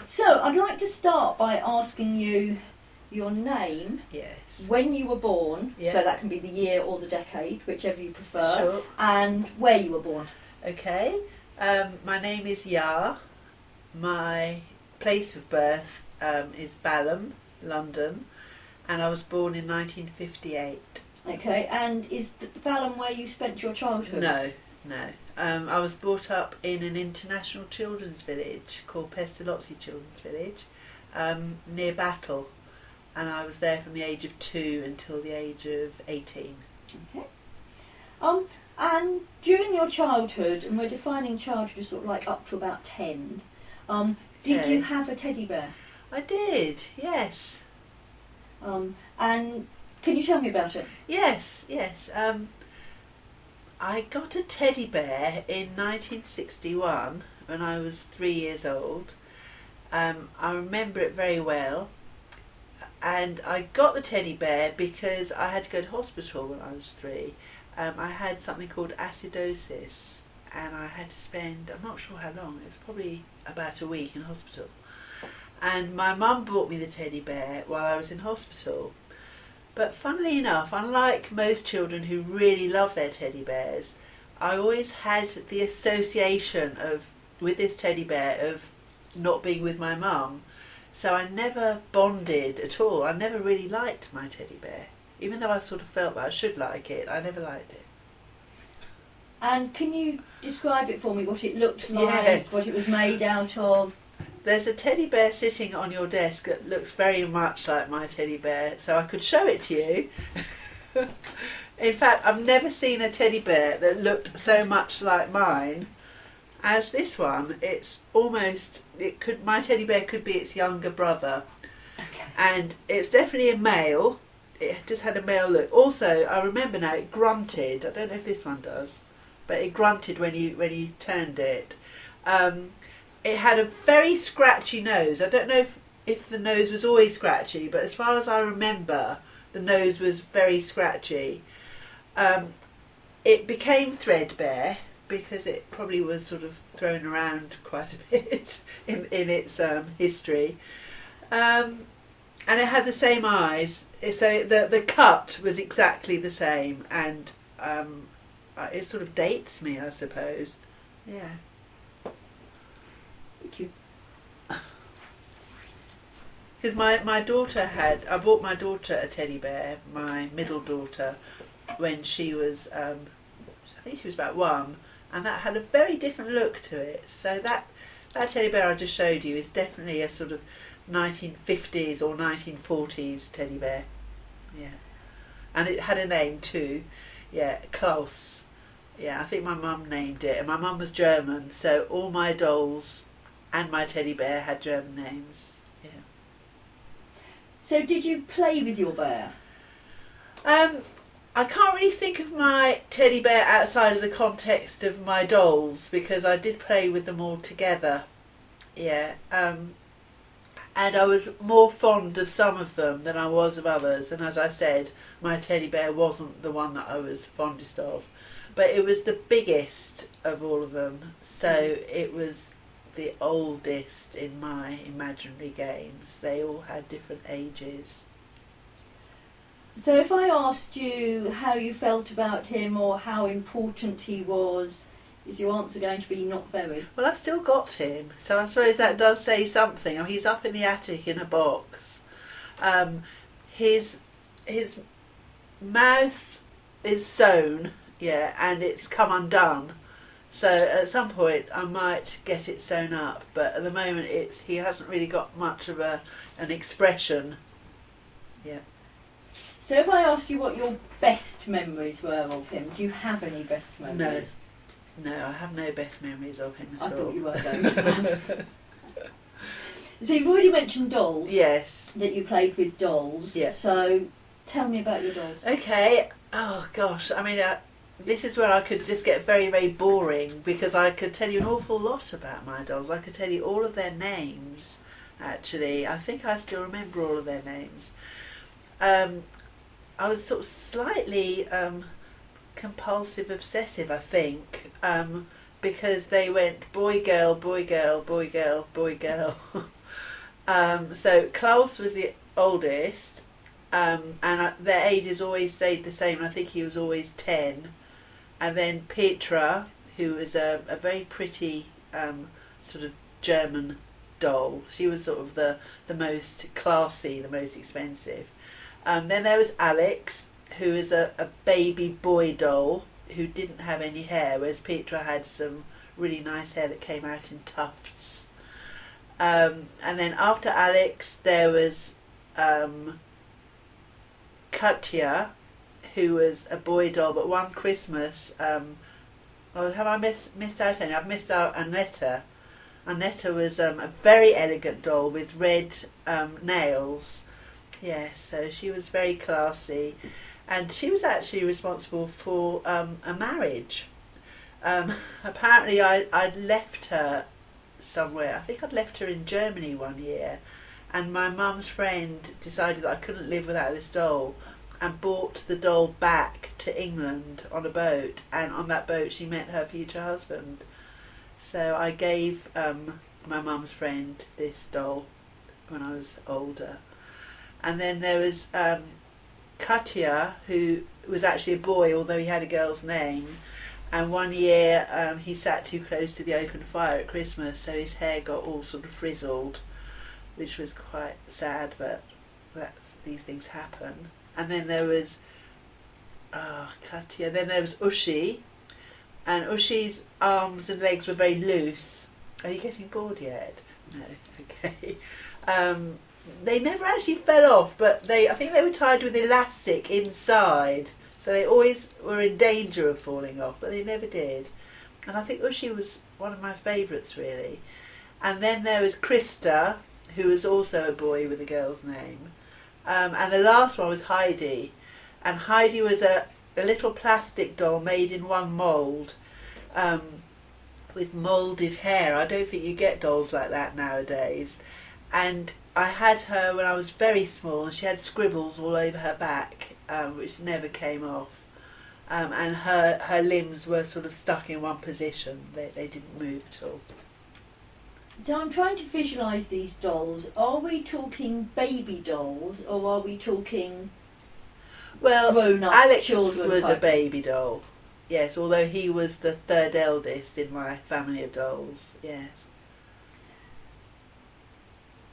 So, I'd like to start by asking you your name, Yes. when you were born, Yeah. so that can be the year or the decade, whichever you prefer, Sure. and where you were born. Okay. My name is Yaa. My place of birth is Balham, London, and I was born in 1958. Okay, and is Balham where you spent your childhood? No. I was brought up in an international children's village called Pestalozzi Children's Village, near Battle, and I was there from the age of 2 until the age of 18. Okay. And during your childhood, and we're defining childhood as sort of like up to about 10, did Okay. you have a teddy bear? I did, yes. And can you tell me about it? Yes. I got a teddy bear in 1961 when I was 3 years old. I remember it very well. And I got the teddy bear because I had to go to hospital when I was 3. I had something called acidosis, and I had to spend, I'm not sure how long, it was probably about a week in hospital. And my mum bought me the teddy bear while I was in hospital. But funnily enough, unlike most children who really love their teddy bears, I always had the association with this teddy bear of not being with my mum. So I never bonded at all. I never really liked my teddy bear. Even though I sort of felt that I should like it, I never liked it. And can you describe it for me, what it looked like, Yes. what it was made out of? There's a teddy bear sitting on your desk that looks very much like my teddy bear, so I could show it to you. In fact, I've never seen a teddy bear that looked so much like mine as this one. It's almost, my teddy bear could be its younger brother. Okay. And it's definitely a male. It just had a male look. Also, I remember now, it grunted. I don't know if this one does, but it grunted when you turned it. It had a very scratchy nose. I don't know if the nose was always scratchy, but as far as I remember, the nose was very scratchy. It became threadbare because it probably was sort of thrown around quite a bit in its history. And it had the same eyes, so the cut was exactly the same, and it sort of dates me, I suppose. Yeah. Thank you. Because my daughter I bought my daughter a teddy bear, my middle daughter, when she was, I think she was about 1, and that had a very different look to it. So that teddy bear I just showed you is definitely a sort of 1950s or 1940s teddy bear. Yeah. And it had a name too. Yeah, Klaus. Yeah, I think my mum named it, and my mum was German, so all my dolls and my teddy bear had German names. Yeah. So did you play with your bear? I can't really think of my teddy bear outside of the context of my dolls, because I did play with them all together. Yeah. And I was more fond of some of them than I was of others. And as I said, my teddy bear wasn't the one that I was fondest of. But it was the biggest of all of them. So it was the oldest in my imaginary games. They all had different ages. So if I asked you how you felt about him or how important he was, is your answer going to be not very? Well, I've still got him, so I suppose that does say something. I mean, he's up in the attic in a box. His mouth is sewn, yeah, and it's come undone. So at some point I might get it sewn up, but at the moment he hasn't really got much of an expression. Yeah. So if I asked you what your best memories were of him, do you have any best memories? No, I have no best memories of him at all. I thought you were going to have. So you've already mentioned dolls. Yes. That you played with dolls. Yeah. So tell me about your dolls. Okay. Oh gosh. I mean, this is where I could just get very, very boring, because I could tell you an awful lot about my dolls. I could tell you all of their names. Actually, I think I still remember all of their names. I was sort of slightly compulsive obsessive, I think, because they went boy, girl, boy, girl, boy, girl, boy, girl. So Klaus was the oldest, and their ages always stayed the same. I think he was always 10. And then Petra, who was a very pretty sort of German doll. She was sort of the most classy, the most expensive. Then there was Alex, who is a baby boy doll who didn't have any hair, whereas Petra had some really nice hair that came out in tufts. And then after Alex, there was Katja, who was a boy doll, but one Christmas, have I missed out any? I've missed out Annetta. Annetta was a very elegant doll with red nails. Yes, so she was very classy. And she was actually responsible for a marriage. Apparently I'd left her somewhere. I think I'd left her in Germany one year. And my mum's friend decided that I couldn't live without this doll and brought the doll back to England on a boat. And on that boat she met her future husband. So I gave my mum's friend this doll when I was older. And then there was Katja, who was actually a boy, although he had a girl's name. And one year he sat too close to the open fire at Christmas, so his hair got all sort of frizzled, which was quite sad, but these things happen. And then there was Katja. Then there was Uschi, and Uschi's arms and legs were very loose. Are you getting bored yet? No, okay. They never actually fell off, but I think they were tied with elastic inside, so they always were in danger of falling off, but they never did. And I think Uschi was one of my favourites, really. And then there was Krista, who was also a boy with a girl's name. And the last one was Heidi. And Heidi was a little plastic doll made in one mould, with moulded hair. I don't think you get dolls like that nowadays. And I had her when I was very small, and she had scribbles all over her back, which never came off. And her limbs were sort of stuck in one position. They didn't move at all. So I'm trying to visualise these dolls. Are we talking baby dolls, or are we talking grown-up Alex children? was a baby doll, yes, although he was the third eldest in my family of dolls, yes.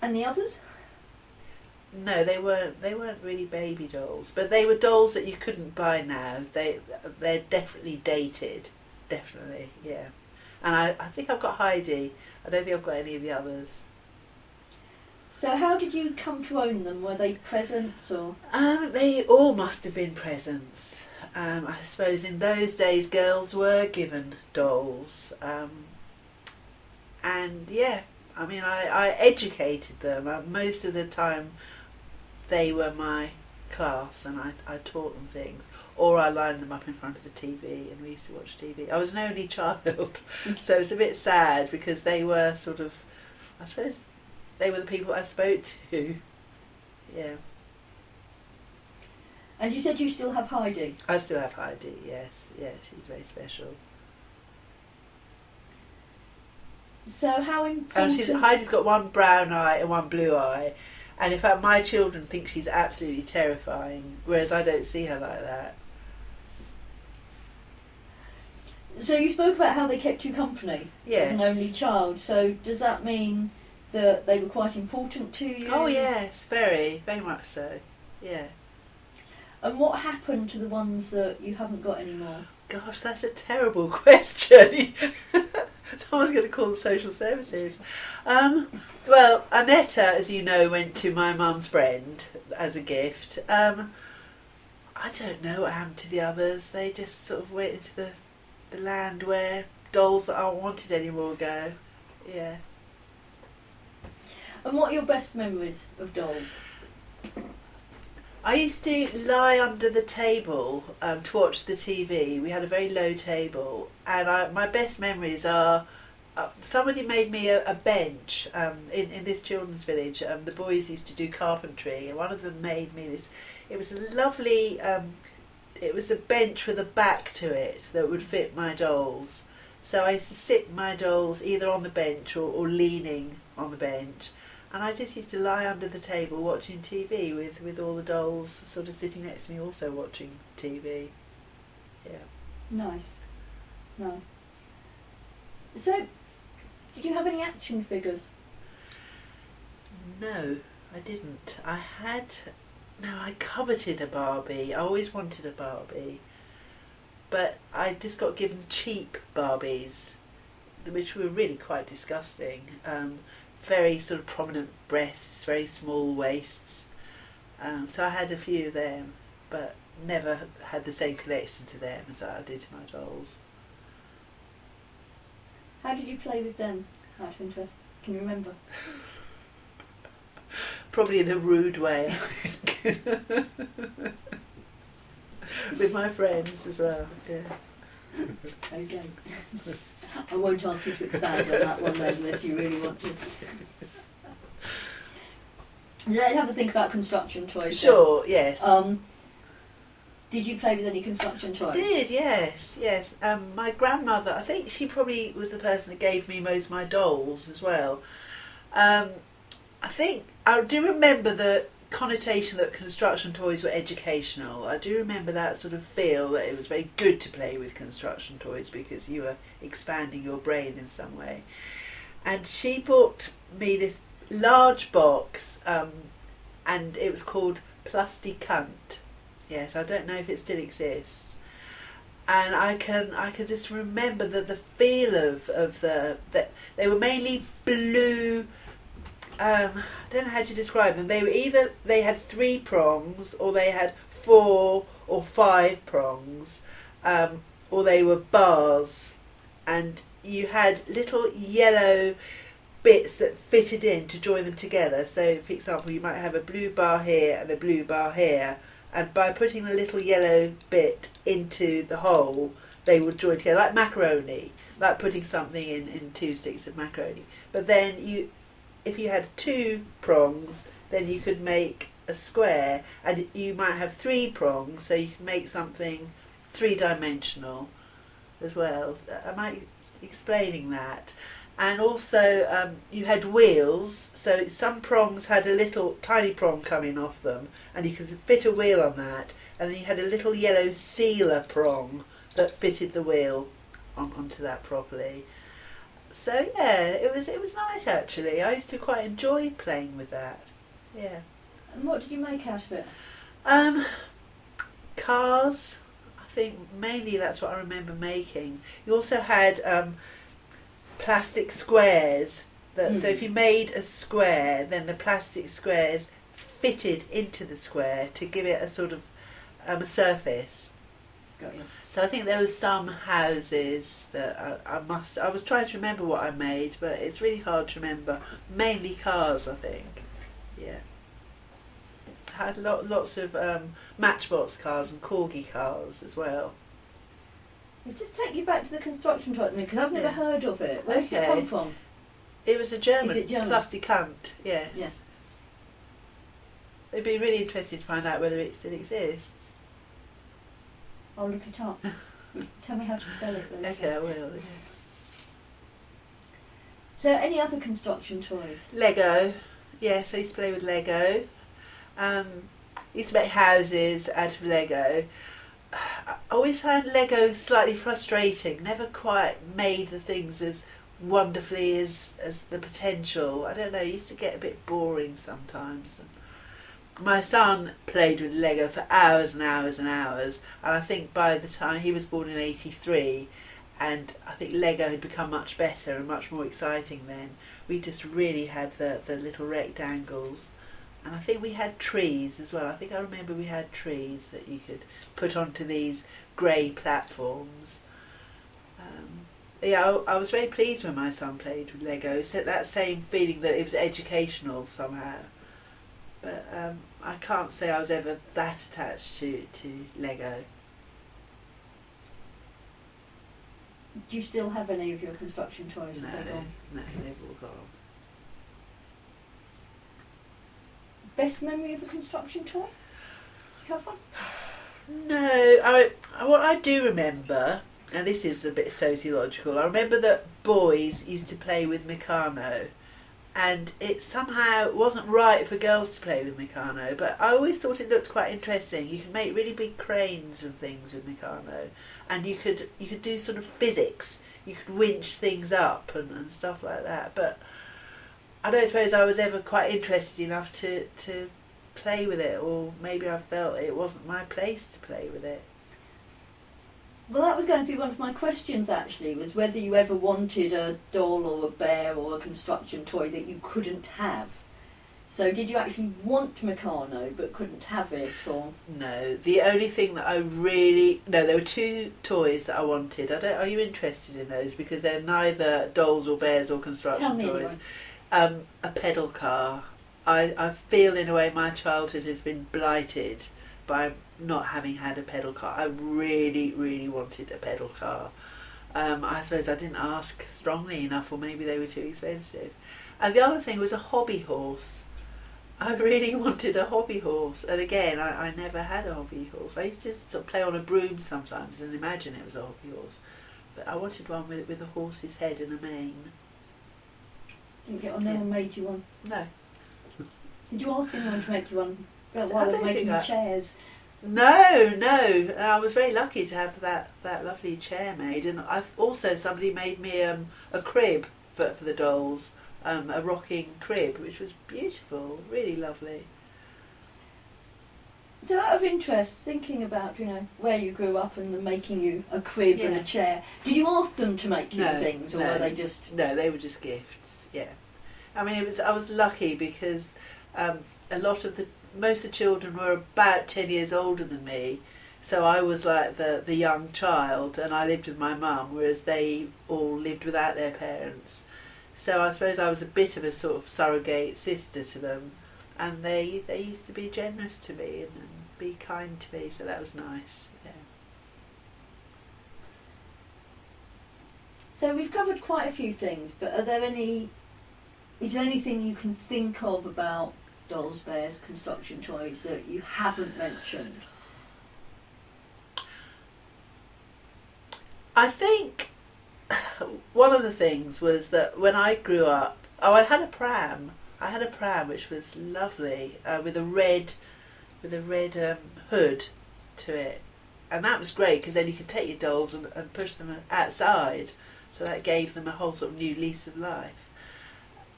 And the others? No, they weren't really baby dolls, but they were dolls that you couldn't buy now. They're definitely dated, definitely, yeah. And I think I've got Heidi. I don't think I've got any of the others. So how did you come to own them? Were they presents or? They all must have been presents. I suppose in those days girls were given dolls. And yeah, I mean I educated them. Most of the time they were my class, and I taught them things. Or I lined them up in front of the TV and we used to watch TV. I was an only child, so it's a bit sad because they were sort of, I suppose, they were the people I spoke to. Yeah. And you said you still have Heidi? I still have Heidi, yes. Yeah, she's very special. So how important... Heidi's got one brown eye and one blue eye. And in fact, my children think she's absolutely terrifying, whereas I don't see her like that. So you spoke about how they kept you company as an only child. So does that mean that they were quite important to you? Oh yes, very, very much so. Yeah. And what happened to the ones that you haven't got anymore? Gosh, that's a terrible question. Someone's going to call the social services. Well, Annetta, as you know, went to my mum's friend as a gift. I don't know what happened to the others. They just sort of went into the land where dolls that aren't wanted anymore go. Yeah. And what are your best memories of dolls? I used to lie under the table to watch the TV. We had a very low table, and my best memories are somebody made me a bench in this children's village. The boys used to do carpentry, and one of them made me this. It was a lovely. It was a bench with a back to it that would fit my dolls. So I used to sit my dolls either on the bench or leaning on the bench. And I just used to lie under the table watching TV with all the dolls sort of sitting next to me also watching TV. Yeah. Nice. Nice. So, did you have any action figures? No, I didn't. I coveted a Barbie. I always wanted a Barbie. But I just got given cheap Barbies, which were really quite disgusting. Very sort of prominent breasts, very small waists. So I had a few of them, but never had the same connection to them as I did to my dolls. How did you play with them, out of interest? Can you remember? Probably in a rude way, I think. With my friends as well, yeah. Okay. I won't ask you to expand on that one then, unless you really want to. Let's have a think about construction toys. Sure, yes. Did you play with any construction toys? I did, yes. My grandmother, I think she probably was the person that gave me most of my dolls as well. I think I do remember the connotation that construction toys were educational. I do remember that sort of feel that it was very good to play with construction toys because you were expanding your brain in some way. And she bought me this large box, and it was called Plusty Cunt. Yes, I don't know if it still exists. And I can just remember the feel of that they were mainly blue. I don't know how to describe them. They had 3 prongs, or they had 4 or 5 prongs, or they were bars, and you had little yellow bits that fitted in to join them together. So, for example, you might have a blue bar here and a blue bar here, and by putting the little yellow bit into the hole, they would join together, like macaroni, like putting something in 2 sticks of macaroni. But then if you had 2 prongs, then you could make a square, and you might have 3 prongs, so you can make something 3-dimensional as well. Am I explaining that? And also you had wheels, so some prongs had a little tiny prong coming off them, and you could fit a wheel on that, and then you had a little yellow sealer prong that fitted the wheel onto that properly. So yeah, it was nice actually. I used to quite enjoy playing with that. Yeah. And what did you make out of it? Cars. I think mainly that's what I remember making. You also had plastic squares. So if you made a square, then the plastic squares fitted into the square to give it a sort of a surface. Got you. So I think there was some houses that I was trying to remember what I made, but it's really hard to remember. Mainly cars, I think. Yeah. I had lots of Matchbox cars and Corgi cars as well. Well, just take you back to the construction toy because I've never heard of it. Where did it come from? It was a German. Is it German? Plusty Cunt, yes. Yeah. It'd be really interesting to find out whether it still exists. I'll look it up. Tell me how to spell it later. Okay, I will. Yeah. So, any other construction toys? Lego. Yes, I used to play with Lego. Used to make houses out of Lego. I always found Lego slightly frustrating. Never quite made the things as wonderfully as the potential. I don't know, it used to get a bit boring sometimes. My son played with Lego for hours and hours and hours, and I think by the time he was born in '83, and I think Lego had become much better and much more exciting then, we just really had the little rectangles. And I think we had trees as well. I think I remember we had trees that you could put onto these grey platforms. I was very pleased when my son played with Lego. So that same feeling that it was educational somehow. But I can't say I was ever that attached to Lego. Do you still have any of your construction toys? No, they've all gone. Best memory of a construction toy? Do you have one? No, what I do remember, and this is a bit sociological, I remember that boys used to play with Meccano, and it somehow wasn't right for girls to play with Meccano, but I always thought it looked quite interesting. You could make really big cranes and things with Meccano, and you could do sort of physics. You could winch things up and stuff like that. But I don't suppose I was ever quite interested enough to play with it, or maybe I felt it wasn't my place to play with it. Well, that was going to be one of my questions actually, was whether you ever wanted a doll or a bear or a construction toy that you couldn't have. So did you actually want Meccano but couldn't have it, or? No, the only thing that there were two toys that I wanted. Are you interested in those? Because they're neither dolls or bears or construction toys. Anyway. A pedal car. I feel in a way my childhood has been blighted by not having had a pedal car. I really, really wanted a pedal car. I suppose I didn't ask strongly enough, or maybe they were too expensive. And the other thing was a hobby horse. I really wanted a hobby horse, and again, I never had a hobby horse. I used to sort of play on a broom sometimes and imagine it was a hobby horse, but I wanted one with a horse's head and a mane. Didn't get one, no one made you one? No. Did you ask anyone to make you one while they were making the chairs? No. I was very lucky to have that lovely chair made, and I've also somebody made me a crib for the dolls, a rocking crib, which was beautiful, really lovely. So, out of interest, thinking about where you grew up and them making you a crib and a chair, did you ask them to make you things, or were they just? No, they were just gifts. Yeah, I mean, I was lucky because most of the children were about 10 years older than me, so I was like the young child, and I lived with my mum, whereas they all lived without their parents. So I suppose I was a bit of a sort of surrogate sister to them, and they used to be generous to me and be kind to me, so that was nice. Yeah. So we've covered quite a few things, but is there anything you can think of about dolls, bears, construction toys that you haven't mentioned? I think one of the things was that when I grew up, I had a pram. I had a pram which was lovely, with a red hood to it, and that was great because then you could take your dolls and push them outside, so that gave them a whole sort of new lease of life.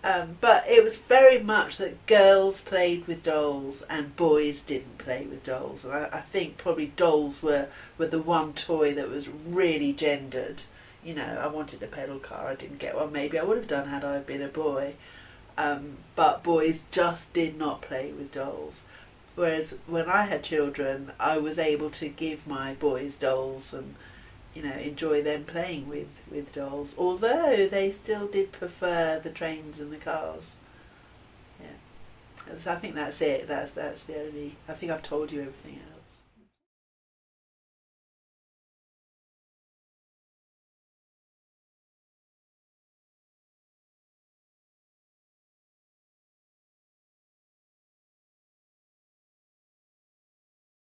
But it was very much that girls played with dolls and boys didn't play with dolls. And I think probably dolls were the one toy that was really gendered. I wanted a pedal car, I didn't get one. Maybe I would have done had I been a boy. But boys just did not play with dolls. Whereas when I had children, I was able to give my boys dolls and enjoy them playing with dolls, although they still did prefer the trains and the cars. Yeah, I think that's it. That's the only. I think I've told you everything else.